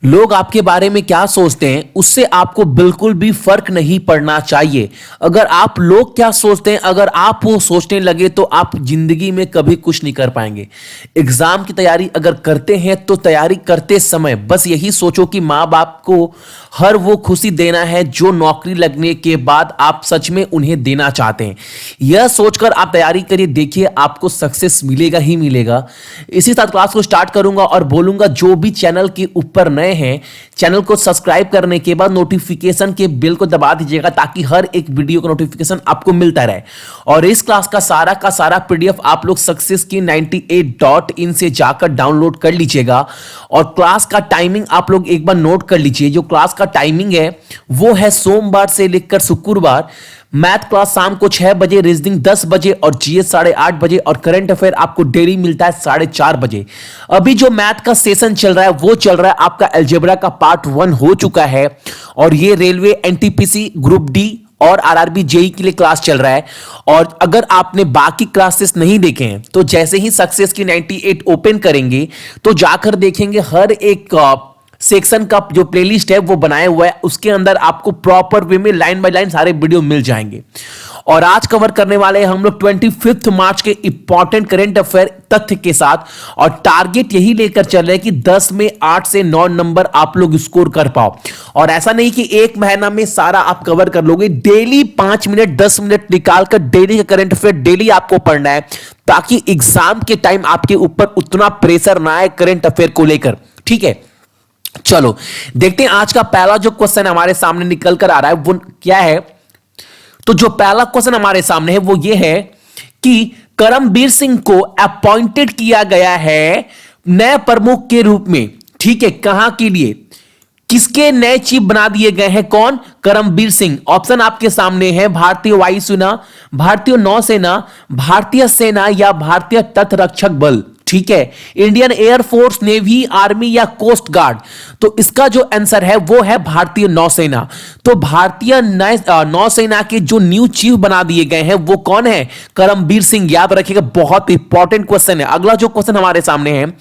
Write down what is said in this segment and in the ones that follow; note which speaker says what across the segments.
Speaker 1: लोग आपके बारे में क्या सोचते हैं उससे आपको बिल्कुल भी फर्क नहीं पड़ना चाहिए। अगर आप लोग क्या सोचते हैं अगर आप वो सोचने लगे तो आप जिंदगी में कभी कुछ नहीं कर पाएंगे। एग्जाम की तैयारी अगर करते हैं तो तैयारी करते समय बस यही सोचो कि माँ बाप को हर वो खुशी देना है जो नौकरी लगने के बाद आप सच में उन्हें देना चाहते हैं। यह सोचकर आप तैयारी करिए, देखिए आपको सक्सेस मिलेगा ही मिलेगा। इसी साथ क्लास को स्टार्ट करूंगा और बोलूंगा जो भी चैनल के ऊपर नए हैं चैनल को सब्सक्राइब करने के बाद नोटिफिकेशन के बेल को दबा दीजिएगा ताकि हर एक वीडियो का नोटिफिकेशन आपको मिलता रहे। और इस क्लास का सारा पीडीएफ आप लोग सक्सेस की 98.in से जाकर डाउनलोड कर लीजिएगा। और क्लास का टाइमिंग आप लोग एक बार नोट कर लीजिए। जो क्लास का टाइमिंग है वो है सोमवार से लेकर शुक्रवार। मैथ क्लास शाम को 6 बजे, रीजनिंग 10 बजे और जीएस 8:30 बजे और करंट अफेयर आपको डेली मिलता है 4:30 बजे। अभी जो मैथ का सेशन चल रहा है वो चल रहा है आपका अलजेब्रा का पार्ट 1 हो चुका है और ये रेलवे, एनटीपीसी, ग्रुप डी और आरआरबी जेई के लिए क्लास चल रहा है। और अगर आपने बाकी क्लासेस नहीं देखे हैं तो जैसे ही सक्सेस की 98 ओपन करेंगे तो जाकर देखेंगे हर एक सेक्शन का जो प्लेलिस्ट है वो बनाया हुआ है, उसके अंदर आपको प्रॉपर वे में लाइन बाय लाइन सारे वीडियो मिल जाएंगे। और आज कवर करने वाले हैं हम लोग 25 मार्च के इंपॉर्टेंट करंट अफेयर तथ्य के साथ। और टारगेट यही लेकर चल रहे हैं कि 10 में 8 से 9 नंबर आप लोग स्कोर कर पाओ। और ऐसा नहीं कि एक महीना में सारा आप कवर कर लोगे, डेली 5 मिनट 10 मिनट निकालकर डेली का करंट अफेयर डेली आपको पढ़ना है ताकि एग्जाम के टाइम आपके ऊपर उतना प्रेशर ना आए करंट अफेयर को लेकर। ठीक है, चलो देखते हैं आज का पहला जो क्वेश्चन हमारे सामने निकल कर आ रहा है वो क्या है। तो जो पहला क्वेश्चन हमारे सामने है वो ये है कि करमबीर सिंह को अपॉइंटेड किया गया है नए प्रमुख के रूप में। ठीक है, कहां के लिए, किसके नए चीफ बना दिए गए हैं, कौन, करमबीर सिंह। ऑप्शन आपके सामने है भारतीय वायुसेना, भारतीय नौसेना, भारतीय सेना या भारतीय तटरक्षक बल। ठीक है, इंडियन एयरफोर्स, नेवी, आर्मी या कोस्ट गार्ड। तो इसका जो आंसर है वो है भारतीय नौसेना। तो भारतीय नौसेना के जो न्यू चीफ बना दिए गए हैं वो कौन है, करमबीर सिंह। याद रखिएगा, बहुत इंपॉर्टेंट क्वेश्चन है। अगला जो क्वेश्चन हमारे सामने है,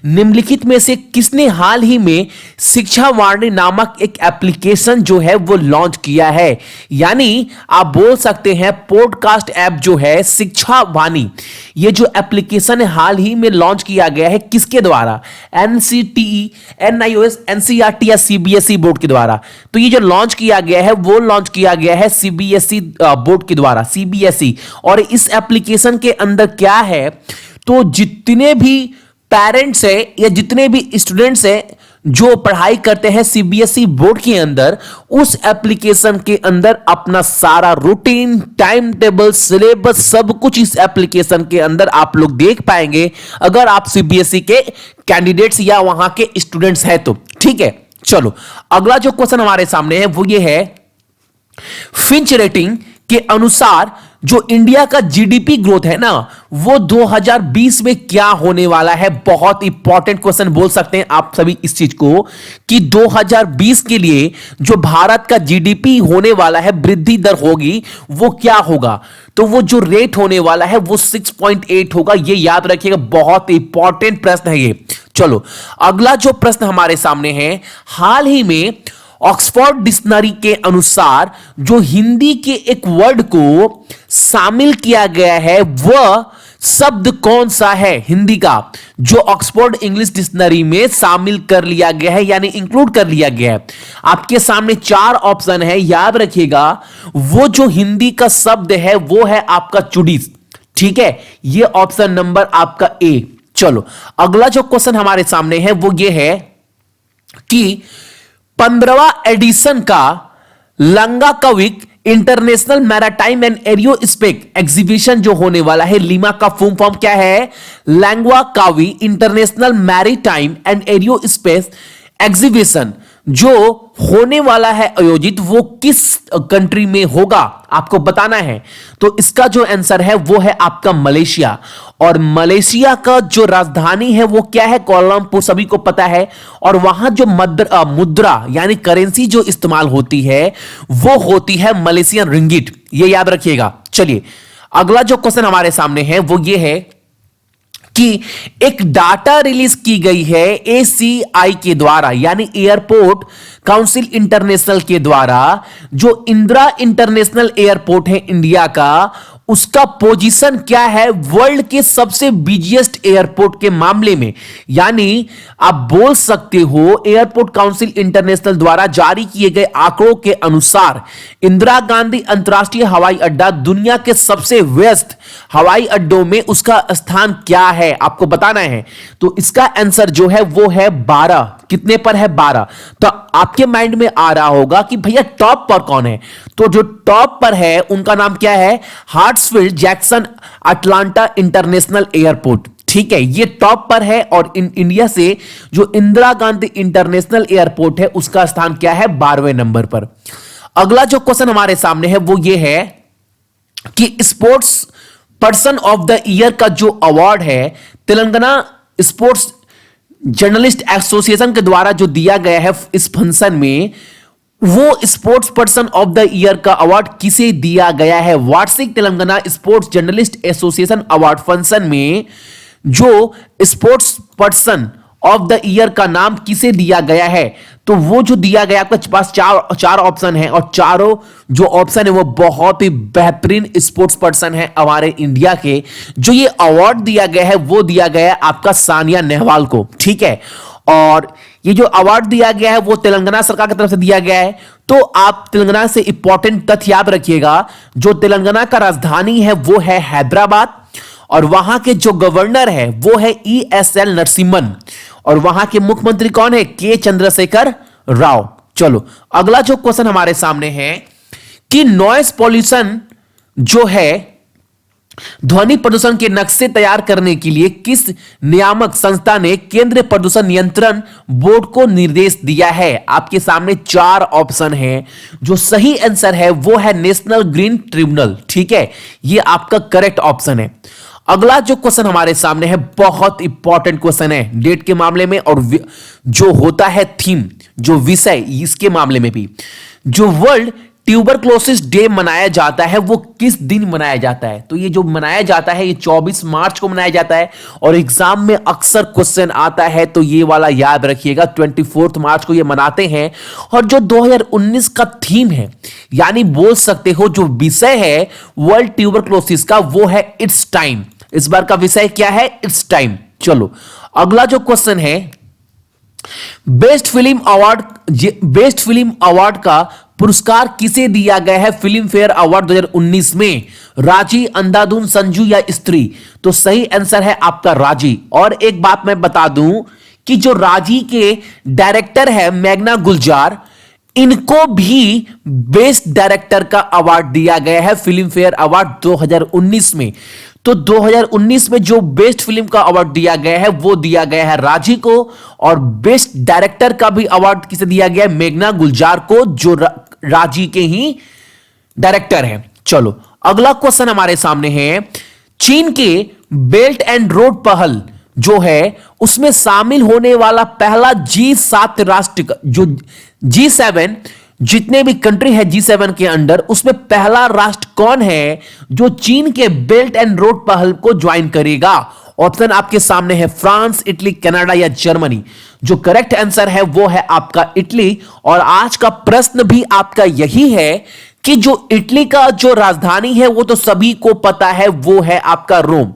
Speaker 1: निम्नलिखित में से किसने हाल ही में शिक्षा वाणी नामक एक एप्लीकेशन जो है वो लॉन्च किया है। यानी आप बोल सकते हैं पॉडकास्ट ऐप जो है शिक्षा वाणी, ये जो एप्लीकेशन है हाल ही में लॉन्च किया गया है किसके द्वारा, एनसीटीई, एनआईओएस, एनसीईआरटी या सीबीएसई बोर्ड के द्वारा। तो ये जो लॉन्च किया गया है वो लॉन्च किया गया है सीबीएसई बोर्ड के द्वारा, सीबीएसई। और इस एप्लीकेशन के अंदर क्या है, तो जितने भी पेरेंट्स है या जितने भी स्टूडेंट्स हैं जो पढ़ाई करते हैं सीबीएसई बोर्ड के अंदर, उस एप्लीकेशन के अंदर अपना सारा रूटीन, टाइम टेबल, सिलेबस सब कुछ इस एप्लीकेशन के अंदर आप लोग देख पाएंगे अगर आप सीबीएसई के कैंडिडेट्स या वहां के स्टूडेंट्स हैं तो। ठीक है, चलो अगला जो क्वेश्चन हमारे सामने है वो ये है, फिंच रेटिंग के अनुसार जो इंडिया का जीडीपी ग्रोथ है ना वो 2020 में क्या होने वाला है। बहुत इंपॉर्टेंट क्वेश्चन बोल सकते हैं आप सभी इस चीज को कि 2020 के लिए जो भारत का जीडीपी होने वाला है, वृद्धि दर होगी वो क्या होगा। तो वो जो रेट होने वाला है वो 6.8 होगा, ये याद रखिएगा, बहुत इंपॉर्टेंट प्रश्न है ये। चलो अगला जो प्रश्न हमारे सामने है, हाल ही में ऑक्सफोर्ड डिक्शनरी के अनुसार जो हिंदी के एक वर्ड को शामिल किया गया है वह शब्द कौन सा है, हिंदी का जो ऑक्सफोर्ड इंग्लिश डिक्शनरी में शामिल कर लिया गया है यानी इंक्लूड कर लिया गया है। आपके सामने 4 ऑप्शन है, याद रखिएगा। वो जो हिंदी का शब्द है वो है आपका चुड़ीस। ठीक है, ये ऑप्शन नंबर आपका ए। चलो अगला जो क्वेश्चन हमारे सामने है वो ये है कि 15वां एडिशन का लंगा कविक इंटरनेशनल मैराटाइम एंड एरियोस्पेस एग्जीबिशन जो होने वाला है, लीमा का फुल फॉर्म क्या है, लैंग्वा कावी इंटरनेशनल मैरीटाइम एंड एरियोस्पेस एग्जीबिशन, जो होने वाला है आयोजित, वो किस कंट्री में होगा आपको बताना है। तो इसका जो आंसर है वो है आपका मलेशिया। और मलेशिया का जो राजधानी है वो क्या है, कोलंबो, सभी को पता है। और वहां जो मुद्रा यानी करेंसी जो इस्तेमाल होती है वो होती है मलेशियन रिंगिट, ये याद रखिएगा। चलिए अगला जो क्वेश्चन हमारे सामने है वो ये है कि एक डाटा रिलीज की गई है एसीआई के द्वारा, यानी एयरपोर्ट काउंसिल इंटरनेशनल के द्वारा। जो इंदिरा इंटरनेशनल एयरपोर्ट है इंडिया का, उसका पोजीशन क्या है वर्ल्ड के सबसे बिजिएस्ट एयरपोर्ट के मामले में। यानी आप बोल सकते हो एयरपोर्ट काउंसिल इंटरनेशनल द्वारा जारी किए गए आंकड़ों के अनुसार इंदिरा गांधी अंतरराष्ट्रीय हवाई अड्डा दुनिया के सबसे व्यस्त हवाई अड्डों में उसका स्थान क्या है, आपको बताना है। तो इसका आंसर जो है वो है 12। कितने पर है? 12। तो आपके माइंड में आ रहा होगा कि भैया टॉप पर कौन है। तो जो टॉप पर है उनका नाम क्या है? हार्ट्सफील्ड जैक्सन अटलांटा इंटरनेशनल एयरपोर्ट। ठीक है, ये टॉप पर है। और इंडिया से जो इंदिरा गांधी इंटरनेशनल एयरपोर्ट है उसका स्थान क्या है? 12वें नंबर पर। अगला जो क्वेश्चन हमारे सामने है वो ये है कि sports person of the year का जो अवार्ड है तेलंगाना स्पोर्ट्स जर्नलिस्ट एसोसिएशन के द्वारा जो दिया गया है इस फंक्शन में, वो sports person of the year का अवार्ड किसे दिया गया है? वार्षिक Telangana sports journalist association award function में जो sports person of the year का नाम किसे दिया गया है? तो वो जो दिया गया, आपके पास चार ऑप्शन है और चारों जो ऑप्शन है वो बहुत ही बेहतरीन स्पोर्ट्स पर्सन है हमारे इंडिया के। जो ये अवार्ड दिया गया है वो दिया गया है आपका सानिया नेहवाल को। ठीक है, और ये जो अवार्ड दिया गया है वो तेलंगाना सरकार की तरफ से दिया गया है। तो आप तेलंगाना से इंपॉर्टेंट तथ्य याद रखिएगा, जो तेलंगाना का राजधानी है वो है हैदराबाद, और वहां के जो गवर्नर है वो है ESL नरसिम्हन, और वहां के मुख्यमंत्री कौन है? के चंद्रशेखर राव। चलो अगला जो क्वेश्चन हमारे सामने है कि नॉइस पॉल्यूशन जो है ध्वनि प्रदूषण के नक्शे तैयार करने के लिए किस नियामक संस्था ने केंद्रीय प्रदूषण नियंत्रण बोर्ड को निर्देश दिया है? आपके सामने 4 ऑप्शन है। जो सही आंसर है वो है नेशनल ग्रीन ट्रिब्यूनल। ठीक है, ये आपका करेक्ट ऑप्शन है। अगला जो क्वेश्चन हमारे सामने है बहुत इंपॉर्टेंट क्वेश्चन है डेट के मामले में, और जो होता है थीम, जो विषय, इसके मामले में भी। जो वर्ल्ड ट्यूबरक्लोसिस डे मनाया जाता है वो किस दिन मनाया जाता है? तो ये जो मनाया जाता है ये 24 मार्च को मनाया जाता है, और एग्जाम में अक्सर क्वेश्चन आता है तो ये वाला याद रखिएगा, 24 मार्च को ये मनाते हैं। और जो 2019 का थीम है, यानी बोल सकते हो जो विषय है वर्ल्ड ट्यूबरक्लोसिस का, वो है इट्स टाइम। इस बार का विषय क्या है? It's time. चलो अगला जो क्वेश्चन है, बेस्ट फिल्म अवार्ड का पुरस्कार किसे दिया गया है फिल्म फेयर अवार्ड 2019 में? राजी, अंधाधुन, संजू या स्त्री? तो सही आंसर है आपका राजी। और एक बात मैं बता दूं कि जो राजी के डायरेक्टर है मेघना गुलजार, इनको भी बेस्ट डायरेक्टर का अवार्ड दिया गया है फिल्म फेयर अवार्ड 2019 में। तो 2019 में जो बेस्ट फिल्म का अवार्ड दिया गया है वो दिया गया है राजी को, और बेस्ट डायरेक्टर का भी अवार्ड किसे दिया गया है? मेघना गुलजार को, जो राजी के ही डायरेक्टर हैं। चलो अगला क्वेश्चन हमारे सामने है, चीन के बेल्ट एंड रोड पहल जो है उसमें शामिल होने वाला पहला G7 राष्ट्र, जो G7 जितने भी कंट्री है G7 के अंडर, उसमें पहला राष्ट्र कौन है जो चीन के बेल्ट एंड रोड पहल को ज्वाइन करेगा? ऑप्शन आपके सामने है फ्रांस, इटली, कनाडा या जर्मनी। जो करेक्ट आंसर है वो है आपका इटली। और आज का प्रश्न भी आपका यही है कि जो इटली का जो राजधानी है वो तो सभी को पता है, वो है आपका रोम।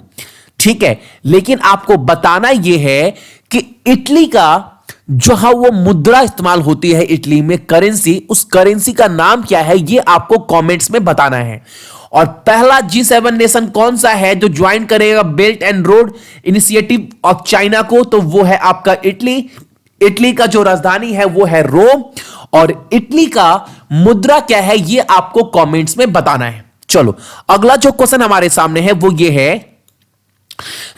Speaker 1: ठीक है, लेकिन आपको बताना यह है कि इटली का जहां वो मुद्रा इस्तेमाल होती है इटली में, करेंसी, उस करेंसी का नाम क्या है ये आपको कमेंट्स में बताना है। और पहला G7 नेशन कौन सा है जो ज्वाइन करेगा belt and road initiative of China को? तो वो है आपका इटली। इटली का जो राजधानी है वो है रोम, और इटली का मुद्रा क्या है ये आपको कमेंट्स में बताना है। चलो अगला जो क्वेश्चन हमारे सामने है वो ये है,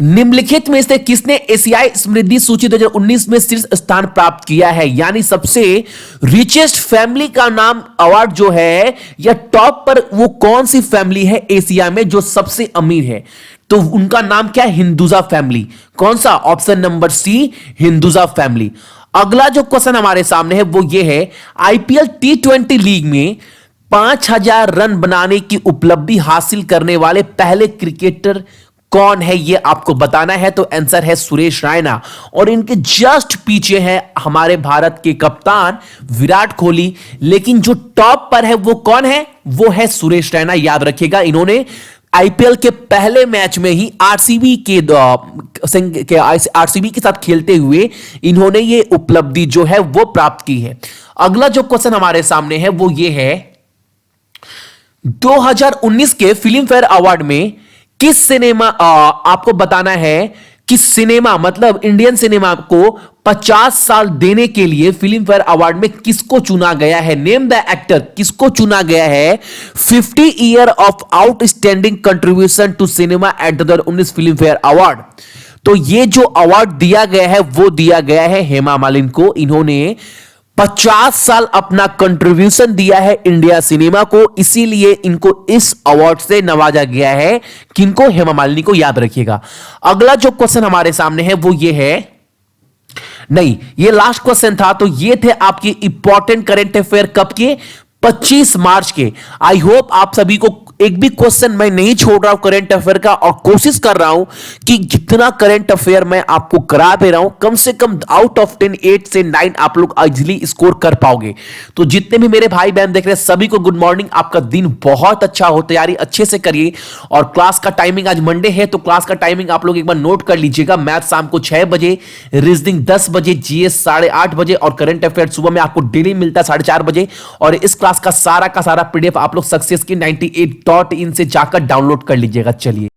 Speaker 1: निम्नलिखित में से किसने एशियाई समृद्धि सूची 2019 में शीर्ष स्थान प्राप्त किया है? यानी सबसे रिचेस्ट फैमिली का नाम अवार्ड जो है या टॉप पर वो कौन सी फैमिली है एशिया में जो सबसे अमीर है? तो उनका नाम क्या है? हिंदुजा फैमिली। कौन सा? Option number C, Hinduja family. अगला जो क्वेश्चन हमारे सामने है वो ये है, IPL T20 लीग में 5000 रन बनाने की उपलब्धि हासिल करने वाले पहले क्रिकेटर कौन है ये आपको बताना है, तो आंसर है सुरेश रैना। और इनके जस्ट पीछे है हमारे भारत के कप्तान विराट कोहली, लेकिन जो टॉप पर है वो कौन है, वो है सुरेश रैना। याद रखिएगा, इन्होंने आईपीएल के पहले मैच में ही आरसीबी के साथ खेलते हुए इन्होंने ये उपलब्धि जो है वो प्राप्त की है। अगला जो क्वेश्चन हमारे सामने है वो ये है, 2019 के फिल्म फेयर अवार्ड में किस सिनेमा, आपको बताना है कि सिनेमा मतलब इंडियन सिनेमा को 50 साल देने के लिए फिल्म फेयर अवार्ड में किसको चुना गया है। नेम द एक्टर, किसको चुना गया है 50 year of outstanding contribution to cinema at 2019 Filmfare award. तो ये जो अवार्ड दिया गया है वो दिया गया है हेमा मालिनी को। इन्होंने 50 साल अपना कंट्रीब्यूशन दिया है इंडिया सिनेमा को, इसीलिए इनको इस अवार्ड से नवाजा गया है। किनको, हेमा मालिनी को। याद रखिएगा। अगला जो क्वेश्चन हमारे सामने है वो ये है, नहीं ये लास्ट क्वेश्चन था, तो ये थे आपके इंपॉर्टेंट करंट अफेयर कब के, 25 मार्च के। आई होप आप सभी को एक भी क्वेश्चन मैं नहीं छोड़ रहा हूं करंट अफेयर का, और कोशिश कर रहा हूं कि जितना करंट अफेयर मैं आपको करा दे रहा हूं, कम से कम आउट ऑफ 10 8 से 9 आप लोग इजीली स्कोर कर पाओगे। तो जितने भी मेरे भाई बहन देख रहे हैं सभी को गुड मॉर्निंग, आपका दिन बहुत अच्छा हो, तैयारी अच्छे से करिए। और क्लास का टाइमिंग, आज मंडे है तो क्लास का टाइमिंग आप लोग एक बार नोट कर लीजिएगा। मैथ शाम को 6 बजे, रीजनिंग 10 बजे, जीएस 8:30 बजे, और करंट अफेयर सुबह में आपको डेली मिलता है 4:30 बजे। और इस क्लास का सारा पीडीएफ आप लोग सक्सेस की 98.in से जाकर डाउनलोड कर लीजिएगा। चलिए।